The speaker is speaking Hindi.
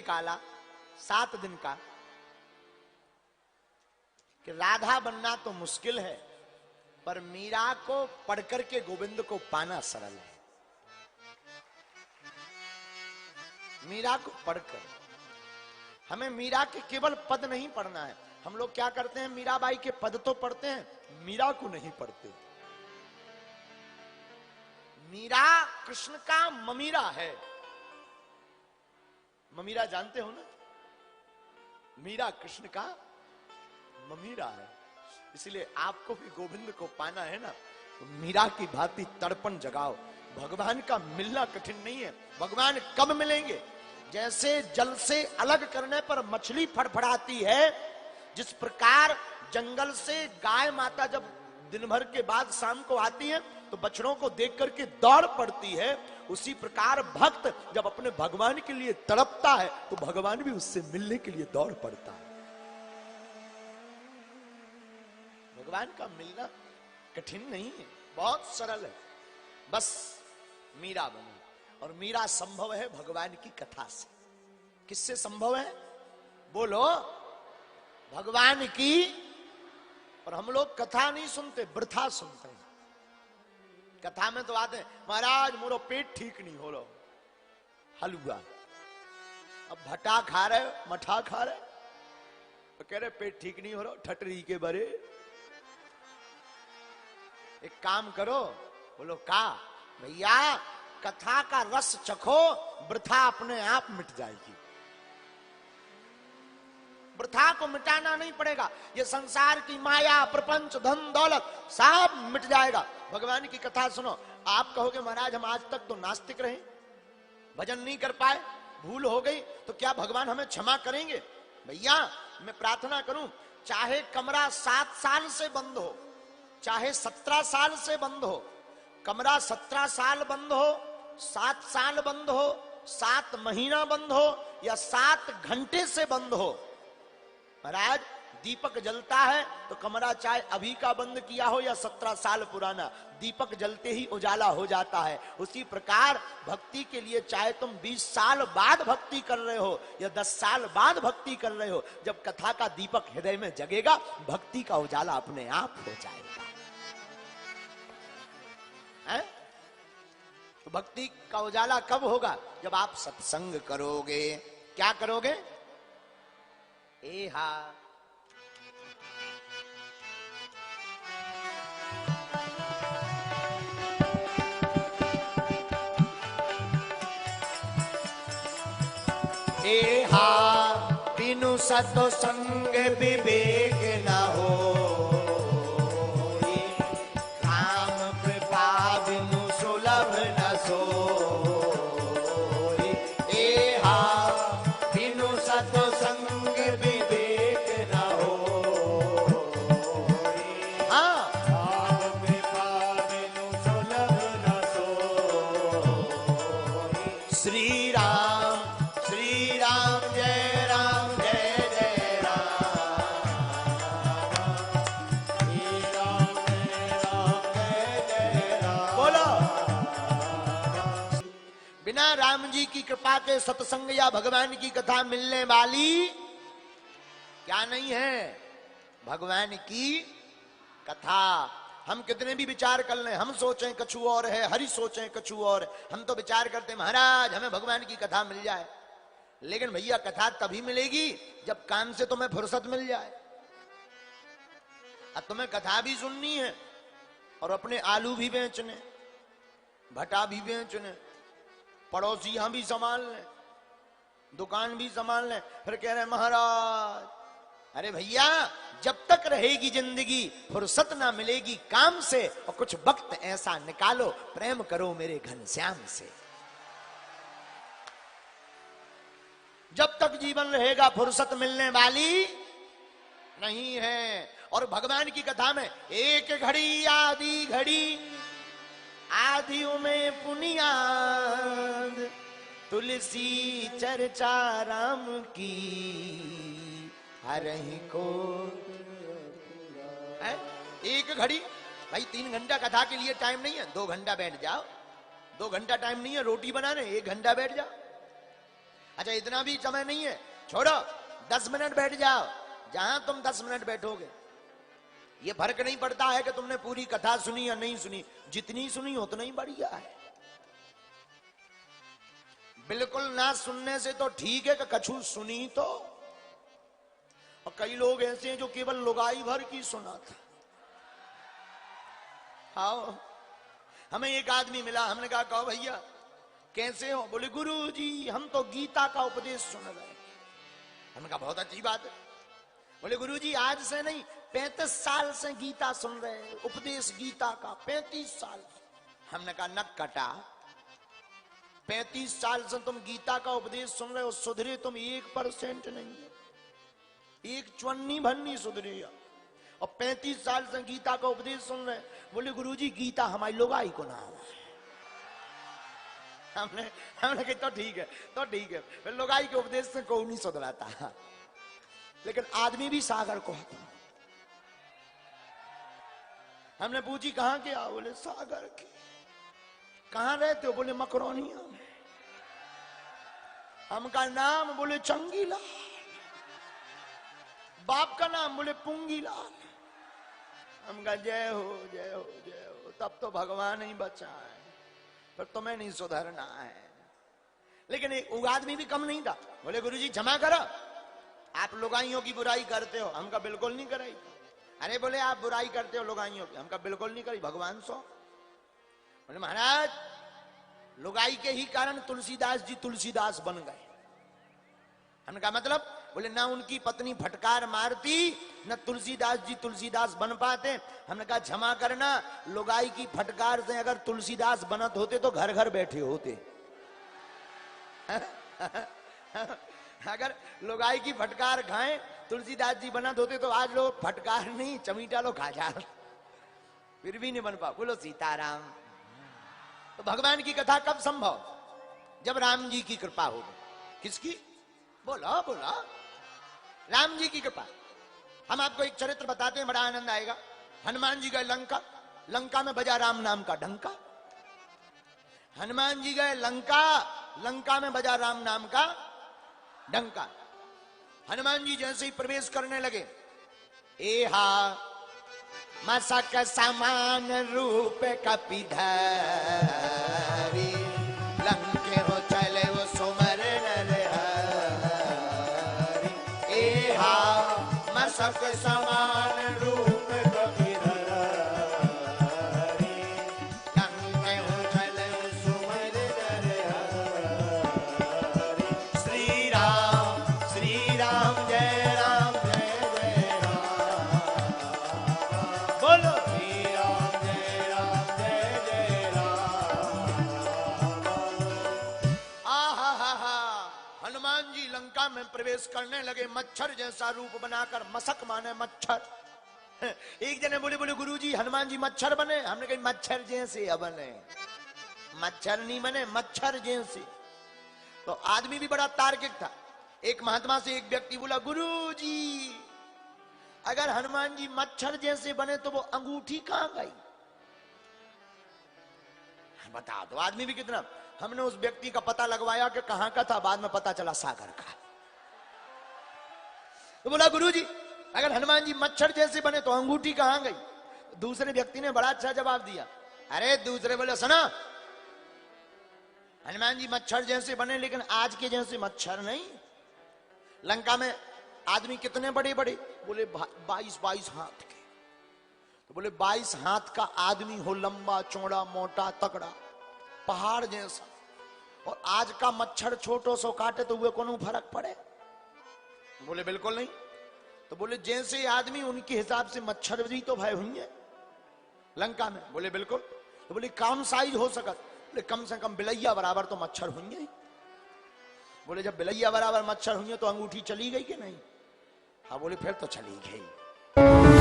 निकाला 7 दिन का कि राधा बनना तो मुश्किल है, पर मीरा को पढ़कर के गोविंद को पाना सरल है। मीरा को पढ़कर हमें मीरा के केवल पद नहीं पढ़ना है। हम लोग क्या करते हैं, मीराबाई के पद तो पढ़ते हैं, मीरा को नहीं पढ़ते। मीरा कृष्ण का ममीरा है। ममीरा जानते हो ना, मीरा कृष्ण का ममीरा है। इसलिए आपको भी गोविंद को पाना है ना, तो मीरा की भांति तड़पण जगाओ। भगवान का मिलना कठिन नहीं है। भगवान कब मिलेंगे? जैसे जल से अलग करने पर मछली फड़फड़ाती है, जिस प्रकार जंगल से गाय माता जब दिन भर के बाद शाम को आती है तो बछड़ों को देख करके दौड़ पड़ती है, उसी प्रकार भक्त जब अपने भगवान के लिए तड़पता है तो भगवान भी उससे मिलने के लिए दौड़ पड़ता है। भगवान का मिलना कठिन नहीं है, बहुत सरल है। बस मीरा बनो, और मीरा संभव है भगवान की कथा से। किससे संभव है? बोलो, भगवान की। और हम लोग कथा नहीं सुनते, वृथा सुनते हैं। कथा में तो आते हैं, महाराज मोरो पेट ठीक नहीं हो रहा, हलवा। अब भट्टा खा रहे, मठा खा रहे, तो कह रहे पेट ठीक नहीं हो रहा, ठटरी के बरे। एक काम करो, बोलो का भैया, कथा का रस चखो, वृथा अपने आप मिट जाएगी। वृथा को मिटाना नहीं पड़ेगा। ये संसार की माया, प्रपंच, धन दौलत सब मिट जाएगा। भगवान की कथा सुनो। आप कहोगे महाराज हम आज तक तो नास्तिक रहे, भजन नहीं कर पाए, भूल हो गई, तो क्या भगवान हमें क्षमा करेंगे? भैया मैं प्रार्थना करूं, चाहे कमरा 7 साल से बंद हो, चाहे 17 साल से बंद हो, कमरा 17 साल बंद हो, 7 साल बंद हो, 7 महीना बंद हो, या 7 घंटे से बंद हो, महाराज दीपक जलता है तो कमरा चाहे अभी का बंद किया हो या 17 साल पुराना, दीपक जलते ही उजाला हो जाता है। उसी प्रकार भक्ति के लिए चाहे तुम 20 साल बाद भक्ति कर रहे हो या 10 साल बाद भक्ति कर रहे हो, जब कथा का दीपक हृदय में जगेगा, भक्ति का उजाला अपने आप हो जाएगा। है? तो भक्ति का उजाला कब होगा? जब आप सत्संग करोगे। क्या करोगे? एहा एहा बिनु सत्संग विवेक न हो, राम कृपा बिनु सुलभ न सो। एहा बिनु सत्संग विवेक न हो, राम कृपा बिनु सुलभ न सो। श्री राम जय राम जय जय राम, श्री राम जय जय राम। बोलो, बिना राम जी की कृपा के सत्संग या भगवान की कथा मिलने वाली क्या नहीं है? भगवान की कथा। हम कितने भी विचार कर लें, हम सोचें कछु और है, हरि सोचें कछु और, हम तो विचार करते हैं महाराज हमें भगवान की कथा मिल जाए। लेकिन भैया कथा तभी मिलेगी जब काम से तुम्हें फुर्सत मिल जाए। अब तुम्हें कथा भी सुननी है और अपने आलू भी बेचने, भटा भी बेचने, पड़ोसी यहां भी संभाल लें, दुकान भी संभाल लें, फिर कह रहे महाराज। अरे भैया जब तक रहेगी जिंदगी फुर्सत ना मिलेगी काम से, और कुछ वक्त ऐसा निकालो, प्रेम करो मेरे घनश्याम से। जब तक जीवन रहेगा फुर्सत मिलने वाली नहीं है। और भगवान की कथा में एक घड़ी आधी घड़ी, आधियों में पुनियाद, तुलसी चर्चा राम की हरहि को। एक घड़ी भाई 3 घंटा कथा के लिए टाइम नहीं है, 2 घंटा बैठ जाओ। 2 घंटा टाइम नहीं है रोटी बनाने, 1 घंटा बैठ जाओ। अच्छा इतना भी समय नहीं है, छोड़ो 10 मिनट बैठ जाओ, जहां तुम 10 मिनट बैठोगे ये फर्क नहीं पड़ता है कि तुमने पूरी कथा सुनी या नहीं सुनी, जितनी सुनी उतना ही बढ़िया है। बिल्कुल ना सुनने से तो ठीक है कि कछु सुनी तो। और कई लोग ऐसे हैं जो केवल लुगाई भर की सुना था। हाँ, हमें एक आदमी मिला, हमने कहा कहो भैया कैसे हो? बोले गुरु जी हम तो गीता का उपदेश सुन रहे हैं। हमने कहा बहुत अच्छी बात है। बोले गुरु जी आज से नहीं 35 साल से गीता सुन रहे हैं, उपदेश गीता का 35 साल। हमने कहा नक कटा, 35 साल से तुम गीता का उपदेश सुन रहे हो, सुधरे तुम 1% नहीं है, एक चवन्नी भर नहीं सुधरे। और 35 साल से गीता का उपदेश सुन रहे। बोले गुरुजी गीता हमारी लोगाई को नाम है। हमने कहा तो ठीक है, तो ठीक है, फिर लोगाई के उपदेश से कोई नहीं सुधराता, लेकिन आदमी भी सागर को आता। हमने पूछी कहां के आओ? बोले सागर के। कहां रहते हो? बोले मकरोनिया में। हमका नाम? बोले चंगीलाल। बाप का नाम? बोले पुंगीलाल। हमका जय हो जय हो जय हो। तब तो भगवान ही बचा है, पर तुम्हें नहीं सुधरना है। लेकिन एक आदमी भी कम नहीं था। बोले गुरुजी क्षमा करो, आप लुगाइयों की बुराई करते हो। हमका बिल्कुल नहीं कराई। अरे बोले आप बुराई करते हो लुगाइयों की। हमका बिल्कुल नहीं करी, भगवान सो। बोले महाराज लुगाई के ही कारण तुलसीदास जी तुलसीदास बन गए। हमने कहा मतलब? बोले ना उनकी पत्नी फटकार मारती न तुलसीदास जी तुलसीदास बन पाते। हमने कहा क्षमा करना, लुगाई की फटकार से अगर तुलसीदास बनत होते तो घर घर बैठे होते। अगर लुगाई की फटकार खाएं तुलसीदास जी बनत होते तो आज लोग फटकार नहीं चमीटा लो खा जा, फिर भी नहीं बन पा। बोलो सीताराम। तो भगवान की कथा कब संभव? जब राम जी की कृपा होगी। किसकी? बोला बोला राम जी की कृपा। हम आपको एक चरित्र बताते हैं, बड़ा आनंद आएगा। हनुमान जी गए लंका, लंका में बजा राम नाम का डंका। हनुमान जी गए लंका, लंका में बजा राम नाम का डंका। हनुमान जी जैसे ही प्रवेश करने लगे, एहा मसक समान रूप कपिधरी, लंके हो चले वो सुमर नर हरि। एहा मसक समान रूप कपिधरी, लंके हो चले वो सुमर नर हरि। श्री राम जय राम जय जय राम। बोलो श्री राम जय जय राम। हनुमान जी लंका में प्रवेश करने लगे, मच्छर जैसा रूप बनाकर। मसक माने मच्छर। एक जने बोले गुरुजी हनुमान जी मच्छर बने। हमने कहा मच्छर जैसे बने, मच्छर नहीं बने, मच्छर जैसे। तो आदमी भी बड़ा तार्किक था। एक महात्मा से एक व्यक्ति बोला गुरुजी अगर हनुमान जी मच्छर जैसे बने तो वो अंगूठी कहां गई? बता दो। आदमी भी कितना। हमने उस व्यक्ति का पता लगवाया कि कहां का था, बाद में पता चला सागर का। तो बोला गुरुजी अगर हनुमान जी मच्छर जैसे बने तो अंगूठी कहां गई? दूसरे व्यक्ति ने बड़ा अच्छा जवाब दिया। अरे दूसरे बोले सुना, हनुमान जी मच्छर जैसे बने लेकिन आज के जैसे मच्छर नहीं। लंका में आदमी कितने बड़े बड़े? बोले 22 हाथ के। तो बोले 22 हाथ का आदमी हो, लंबा चौड़ा मोटा तगड़ा पहाड़ जैसा, और आज का मच्छर छोटो सो काटे तो हुए कोनो फर्क पड़े? बोले बिल्कुल नहीं। तो बोले जैसे आदमी उनके हिसाब से मच्छर भी तो भाई हुई लंका में। बोले बिल्कुल। तो बोले कौन साइज हो सकत? बोले कम से कम बिलैया बराबर तो मच्छर हुई। बोले जब बिलैया बराबर मच्छर हुई तो अंगूठी चली गई कि नहीं? हाँ बोले फिर तो चली गई।